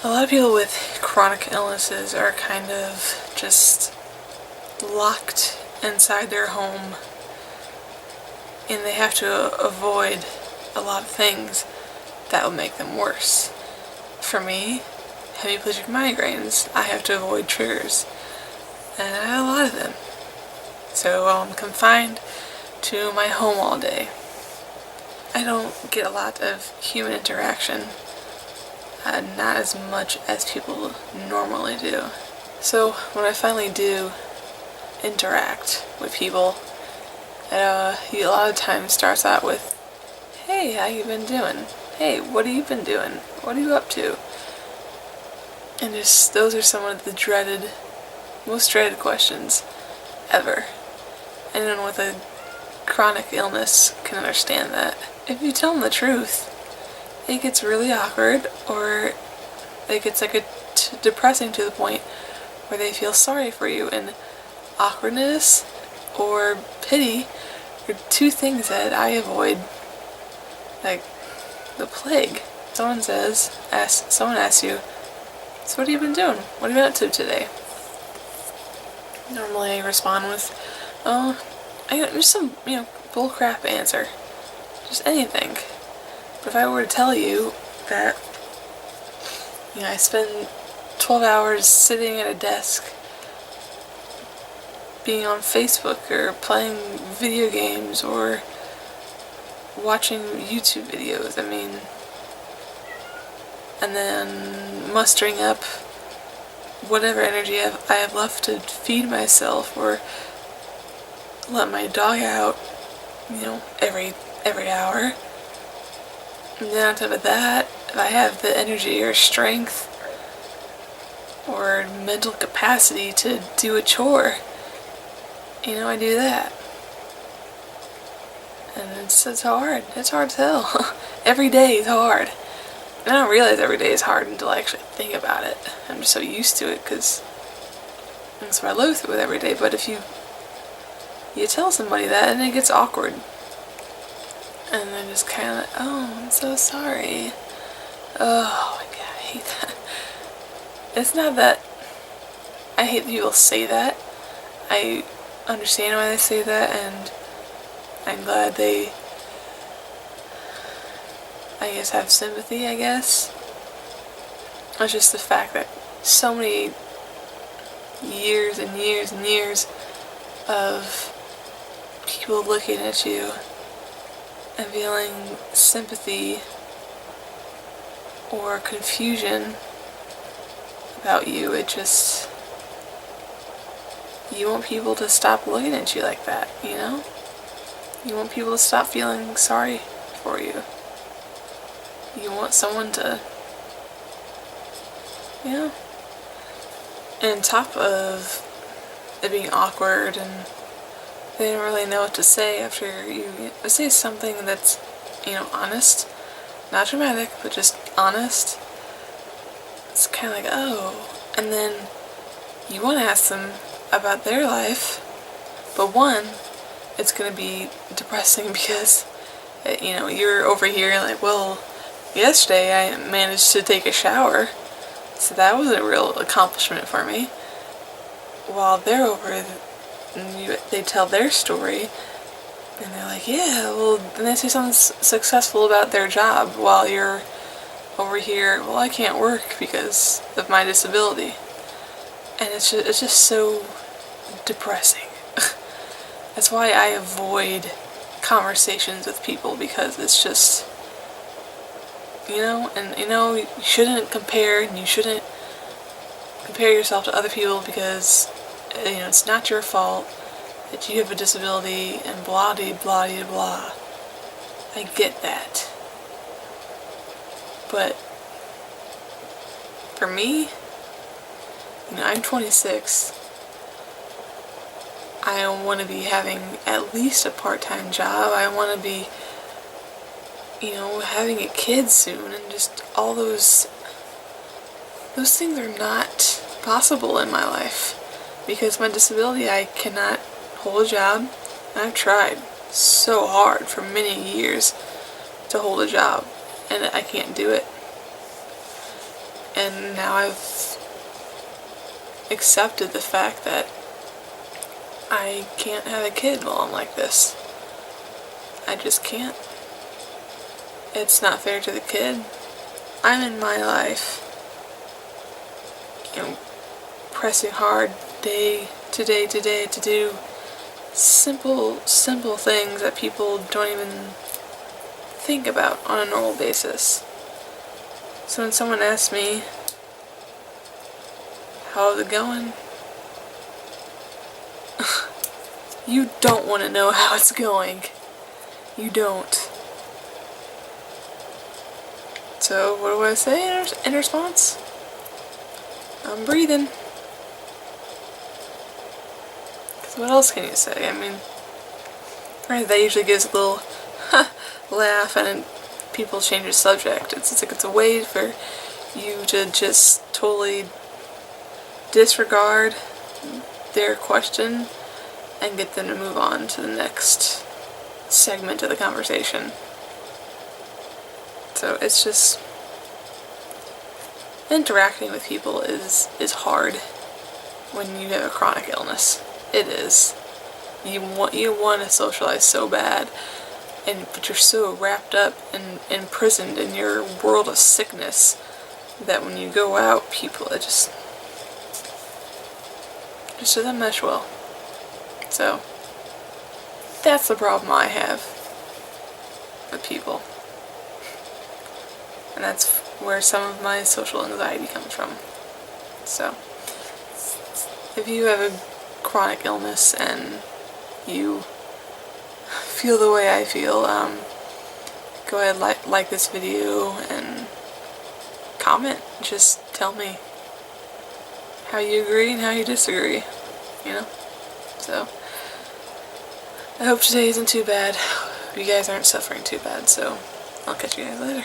A lot of people with chronic illnesses are kind of just locked inside their home, and they have to avoid a lot of things that will make them worse. For me, hemiplegic migraines, I have to avoid triggers, and I have a lot of them. So I'm confined to my home all day. I don't get a lot of human interaction, not as much as people normally do. So when I finally do interact with people, a lot of times starts out with, "Hey, how you been doing? Hey, what have you been doing? What are you up to?" And just those are some of the most dreaded questions ever. Anyone with a chronic illness can understand that. If you tell them the truth, it gets really awkward, or it gets depressing to the point where they feel sorry for you. And awkwardness or pity are two things that I avoid like the plague. Someone asks you, "So what have you been doing? What have you been up to today?" Normally I respond with, "Oh, I got just some, bullcrap answer. Just anything." But if I were to tell you that, I spend 12 hours sitting at a desk being on Facebook or playing video games or watching YouTube videos, and then mustering up whatever energy I have left to feed myself or let my dog out, every hour. And then on top of that, if I have the energy or strength or mental capacity to do a chore, I do that. And it's hard. It's hard as hell. Every day is hard. And I don't realize every day is hard until I actually think about it. I'm just so used to it because that's what I live through with every day. But if you tell somebody that, and it gets awkward. And they're just kind of like, "Oh, I'm so sorry." Oh my god, I hate that. It's not that I hate that people say that. I understand why they say that, and I'm glad they, have sympathy, It's just the fact that so many years and years and years of people looking at you and feeling sympathy or confusion about you, you want people to stop looking at you like that, You want people to stop feeling sorry for you. You want someone to, And on top of it being awkward and they don't really know what to say after you say something that's, honest, not dramatic, but just honest. It's kind of like, oh, and then you want to ask them about their life, but one, it's going to be depressing because, you're over here like, well, yesterday I managed to take a shower, so that was a real accomplishment for me. While they're over, they tell their story, and they're like, yeah, well, then they say something successful about their job, while you're over here, well, I can't work because of my disability. And it's just so depressing. That's why I avoid conversations with people, because it's just, you shouldn't compare, and you shouldn't compare yourself to other people because, it's not your fault that you have a disability and blah de blah de blah. I get that. But for me, I'm 26. I want to be having at least a part-time job. I want to be, having a kid soon, and just all those things are not possible in my life. Because my disability, I cannot hold a job. I've tried so hard for many years to hold a job, and I can't do it. And now I've accepted the fact that I can't have a kid while I'm like this. I just can't. It's not fair to the kid. I'm in my life, pressing hard day to day to do simple things that people don't even think about on a normal basis. So when someone asks me, how's it going? You don't want to know how it's going. You don't. So what do I say in response? I'm breathing. Because what else can you say? I mean, right, that usually gives a little laugh and people change the subject. It's like it's a way for you to just totally disregard their question and get them to move on to the next segment of the conversation. So it's just, interacting with people is hard when you have a chronic illness. It is. You want to socialize so bad, but you're so wrapped up and imprisoned in your world of sickness that when you go out, people, it just doesn't mesh well. So that's the problem I have with people. And that's where some of my social anxiety comes from. So, if you have a chronic illness and you feel the way I feel, go ahead, like this video and comment. Just tell me how you agree and how you disagree, So, I hope today isn't too bad. You guys aren't suffering too bad, so I'll catch you guys later.